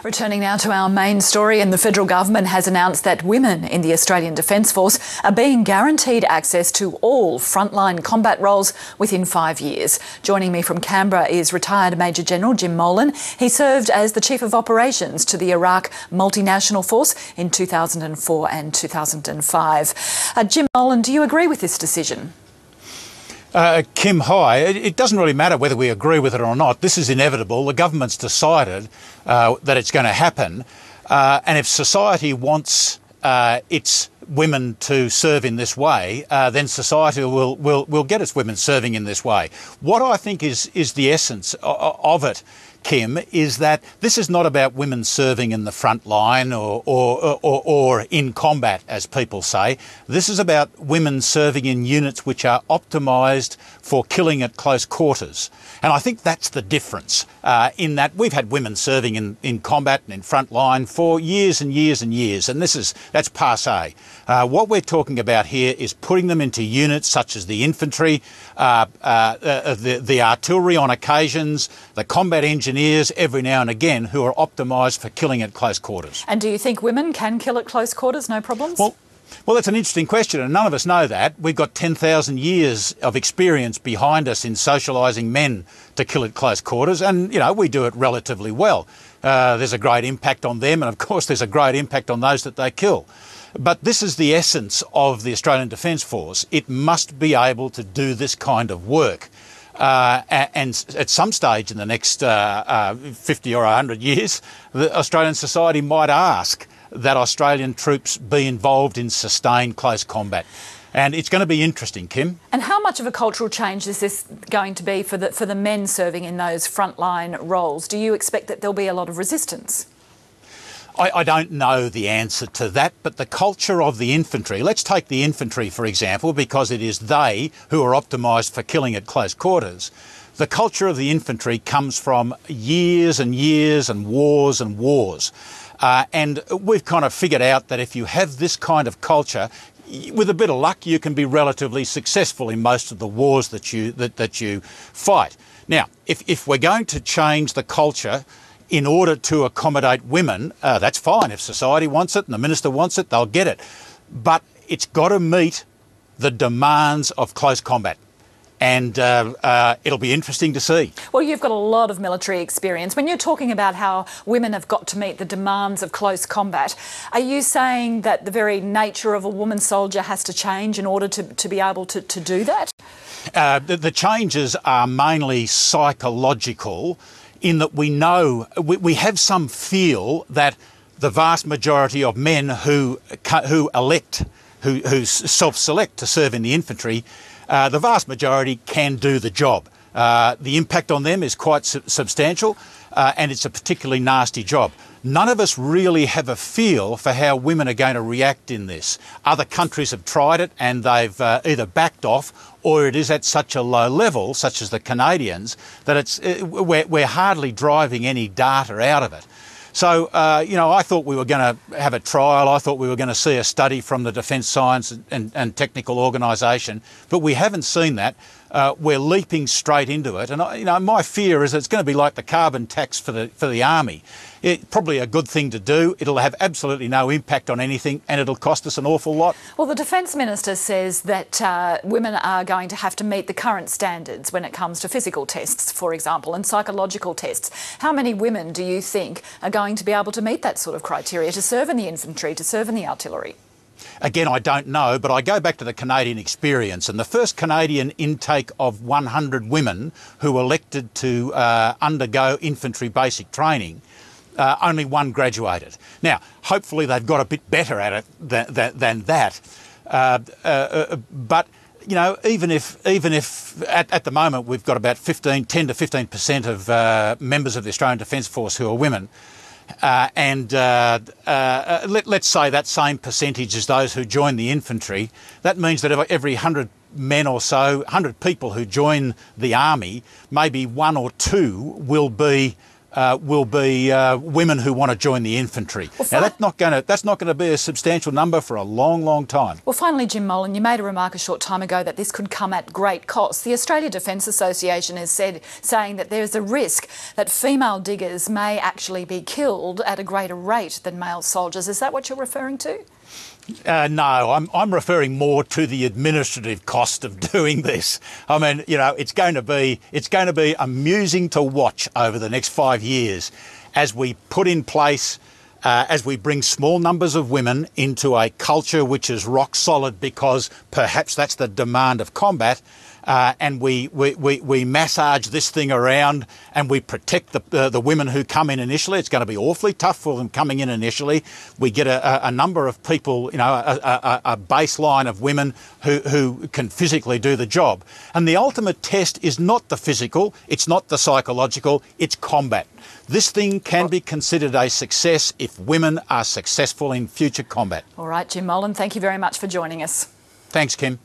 Returning now to our main story, and the federal government has announced that women in the Australian Defence Force are being guaranteed access to all frontline combat roles within 5 years. Joining me from Canberra is retired Major General Jim Molan. He served as the Chief of Operations to the Iraq Multinational Force in 2004 and 2005. Jim Molan, do you agree with this decision? Kim, hi. It doesn't really matter whether we agree with it or not. This is inevitable. The government's decided that it's going to happen. And if society wants its women to serve in this way, then society will get its women serving in this way. What I think is the essence of it, Kim, is that this is not about women serving in the front line or in combat, as people say. This is about women serving in units which are optimised for killing at close quarters. And I think that's the difference, in that we've had women serving in combat and in front line for years and years and years, and that's passé. What we're talking about here is putting them into units such as the infantry, the artillery on occasions, the combat engineers every now and again, who are optimised for killing at close quarters. And do you think women can kill at close quarters, no problems? Well, that's an interesting question, and none of us know that. We've got 10,000 years of experience behind us in socialising men to kill at close quarters, and, you know, we do it relatively well. There's a great impact on them, and of course there's a great impact on those that they kill. But this is the essence of the Australian Defence Force. It must be able to do this kind of work. And at some stage in the next 50 or 100 years, the Australian society might ask that Australian troops be involved in sustained close combat. And it's going to be interesting, Kim. And how much of a cultural change is this going to be for the men serving in those frontline roles? Do you expect that there'll be a lot of resistance? I don't know the answer to that, but the culture of the infantry, let's take the infantry for example, because it is they who are optimised for killing at close quarters. The culture of the infantry comes from years and years and wars and wars. And we've kind of figured out that if you have this kind of culture, with a bit of luck, you can be relatively successful in most of the wars that you fight. Now, if we're going to change the culture in order to accommodate women, that's fine. If society wants it and the minister wants it, they'll get it. But it's got to meet the demands of close combat. And it'll be interesting to see. Well, you've got a lot of military experience. When you're talking about how women have got to meet the demands of close combat, are you saying that the very nature of a woman soldier has to change in order to be able to do that? The changes are mainly psychological, in that we know, we have some feel that the vast majority of men who self-select to serve in the infantry, the vast majority can do the job. The impact on them is quite substantial, and it's a particularly nasty job. None of us really have a feel for how women are going to react in this. Other countries have tried it and they've either backed off, or it is at such a low level, such as the Canadians, that we're hardly driving any data out of it. So, you know, I thought we were going to have a trial. I thought we were going to see a study from the Defence Science and Technical Organisation, but we haven't seen that. We're leaping straight into it, and you know, my fear is it's going to be like the carbon tax for the army. It's probably a good thing to do. It'll have absolutely no impact on anything, and it'll cost us an awful lot. Well, the Defence Minister says that women are going to have to meet the current standards when it comes to physical tests, for example, and psychological tests. How many women do you think are going to be able to meet that sort of criteria to serve in the infantry, to serve in the artillery? Again, I don't know, but I go back to the Canadian experience, and the first Canadian intake of 100 women who elected to undergo infantry basic training, only one graduated. Now, hopefully they've got a bit better at it than that. But you know, even if at the moment we've got about 10 to 15% of members of the Australian Defence Force who are women, let's say that same percentage as those who join the infantry, that means that every 100 men or so, 100 people who join the army, maybe one or two will be will be women who want to join the infantry. Well, now, that's not going to be a substantial number for a long, long time. Well, finally, Jim Molan, you made a remark a short time ago that this could come at great cost. The Australia Defence Association has saying that there's a risk that female diggers may actually be killed at a greater rate than male soldiers. Is that what you're referring to? No, I'm referring more to the administrative cost of doing this. I mean, you know, it's going to be amusing to watch over the next 5 years as we put in place, as we bring small numbers of women into a culture which is rock solid because perhaps that's the demand of combat. And we massage this thing around and we protect the women who come in initially. It's going to be awfully tough for them coming in initially. We get a number of people, you know, a baseline of women who can physically do the job. And the ultimate test is not the physical, it's not the psychological, it's combat. This thing can be considered a success if women are successful in future combat. All right, Jim Molan, thank you very much for joining us. Thanks, Kim.